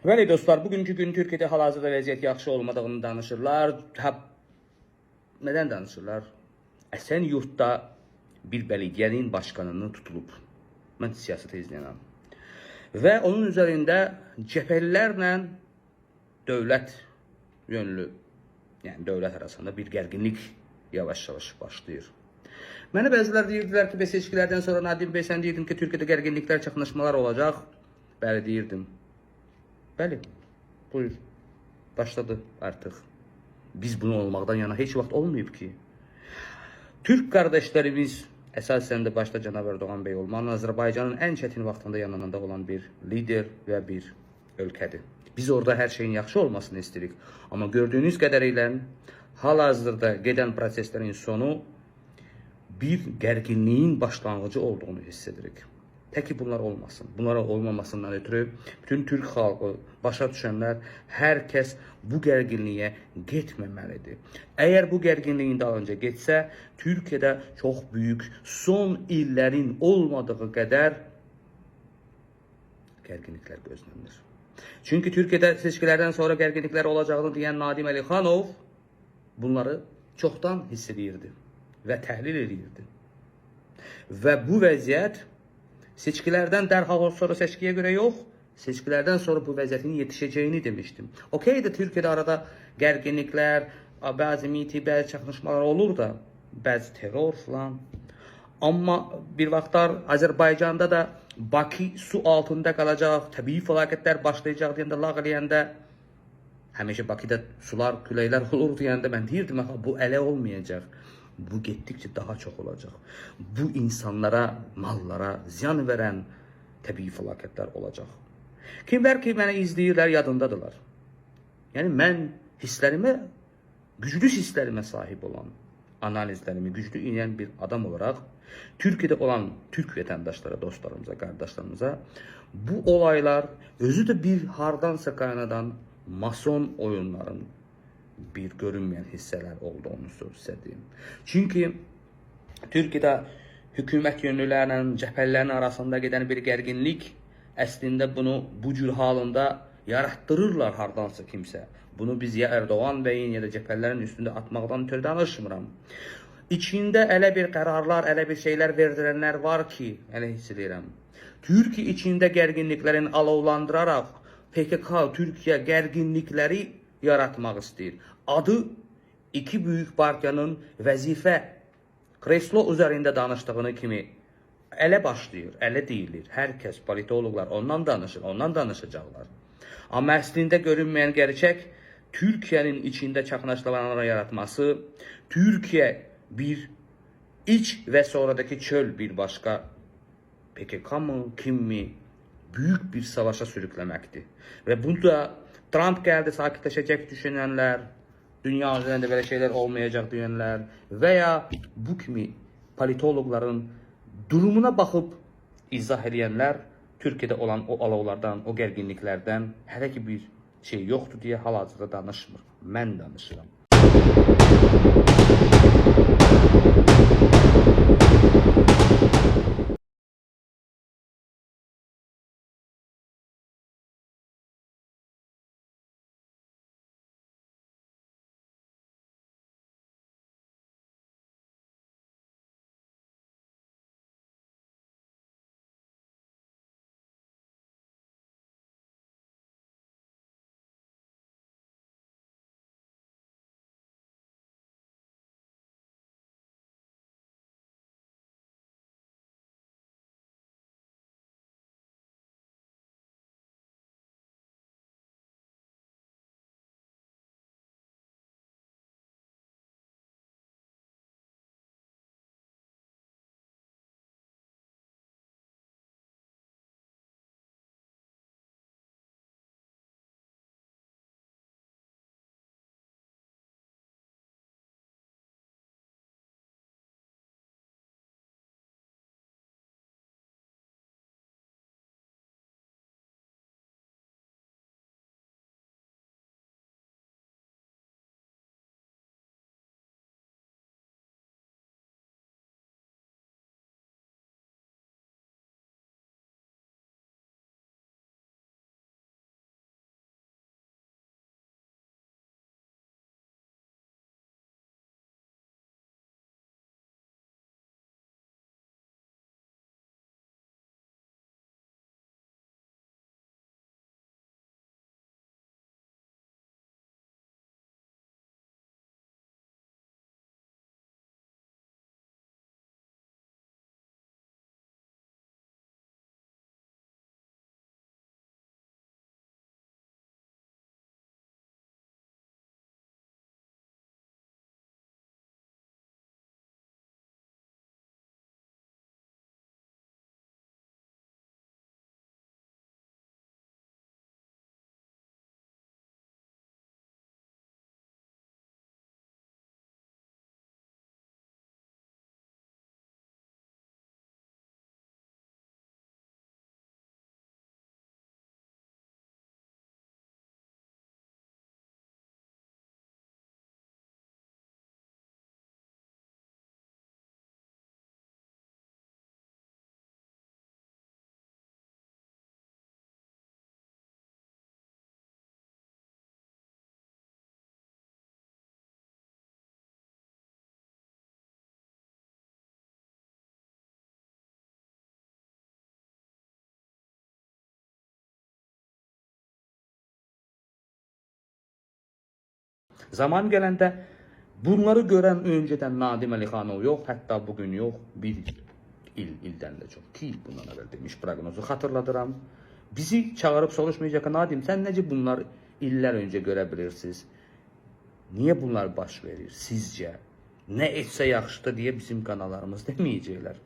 Bəli dostlar, bugünkü gün Türkiyədə hal-hazırda vəziyyət yaxşı olmadığını danışırlar. Nədən danışırlar? Əsenyurtda bir bələdiyyənin başkanını tutulub. Mən siyasətə izləyənəm. Və onun üzərində cəbhəlilərlə dövlət yönlü, yəni dövlət arasında bir gərginlik yavaş-yavaş başlayır. Mənə bəzilər deyirdilər ki, seçkilərdən sonra Nadim bəy, sən deyirdin ki, Türkiyədə gərginliklər, çaxnaşmalar olacaq. Bəli, deyirdim. Bəli, buyur. Başladı artıq. Biz bunu olmaqdan yana heç vaxt olmayıb ki. Türk qardaşlarımız, əsasən də başda cənab Erdoğan bəy olmalı, Azərbaycanın ən çətin vaxtında yanında olan bir lider və bir ölkədir. Biz orada hər şeyin yaxşı olmasını istəyirik. Amma gördüyünüz qədərilə hal-hazırda gedən proseslərin sonu bir gərginliyin başlanğıcı olduğunu hiss edirik. Təki bunlar olmasın. Bunlara olmamasından ötürü bütün Türk xalqı, başa düşənlər, hər kəs bu gərginliyə getməməlidir. Əgər bu gərginliyin dalınca getsə, Türkiyədə çox böyük, son illərin olmadığı qədər gərginliklər gözlənir. Çünki Türkiyədə seçkilərdən sonra gərginliklər olacağını deyən Nadim Əlikhanoğlu bunları çoxdan hiss edirdi və təhlil edirdi. Və bu vəziyyət seçkilərdən dərhal sonra seçkiyə görə yox, seçkilərdən sonra bu vəziyyətin yetişəcəyini demişdim. Okey də Türkiyədə arada gərginliklər, bəzi miti, bəzi çaxnaşmalar olur da, bəzi terror falan. Amma bir vaxtlar Azərbaycanda da Bakı su altında qalacaq, təbii fəlakətlər başlayacaq deyəndə, lağ eləyəndə, həmişə Bakıda sular, küləklər olur deyəndə mən deyirdim, bu ələ olmayacaq. Bu getdikcə daha çox olacaq. Bu insanlara, mallara ziyan verən təbii fəlakətlər olacaq. Kimlər ki məni izləyirlər yadındadılar. Yəni mən hisslərimə, güclü hisslərimə sahib olan, analizlərimi güclü inən bir adam olaraq Türkiyədə olan Türk vətəndaşlara, dostlarımıza, qardaşlarımıza bu olaylar özü də bir hardansa qaynadan mason oyunların bir görünmeyen hisseler olduğunu söyleyeyim. Çünkü Türkiye'de hükümet yönlülərlə cəbhəlilərin arasında giden bir gərginlik əslində bunu bu cür halında yaratdırırlar hardansa kimsə. Bunu biz ya Erdoğan bəyin ya da cəbhəlilərin üstündə atmaqdan ötürü danışmıram. İçində elə bir qərarlar, elə bir şeylər verdirənlər var ki, elə hiss edirəm. Türkiye içində gərginliklərin alovlandıraraq PKK, Türkiye gərginlikləri yaratmaq istəyir. Adı iki büyük partiyanın vəzifə kreslo üzərində danışdığını kimi ələ başlayır, ələ deyilir. Hər kəs, politologlar ondan danışır, ondan danışacaqlar. Amma əslində görünməyən gerçək Türkiye'nin içində çaxnaşmalar yaratması, Türkiye bir iç və sonradaki çöl bir başka PKK mı, kim mi büyük bir savaşa sürüklemekti. Ve burada Trump geldi, sakitleşecek düşünenler, dünya üzerinde böyle şeyler olmayacak diyenler veya bu kimi politologların durumuna bakıp izah edenler Türkiye'de olan o alovlardan, o gerginliklerden hele ki bir şey yoktu diye hal-hazırda danışmır. Mən danışıram. Zaman gələndə bunları görən öncədən Nadim Əlixanov yox, hətta bugün yox, bir ildən də çox. 2 il bundan əvvəl demiş proqnozu xatırladıram. Bizi çağırıb soruşmayacaq ki, Nadim, sən necə bunlar illər öncə görə bilirsiniz? Niyə bunlar baş verir sizcə? Nə etsə yaxşıdır deyə bizim kanallarımız deməyəcəklər.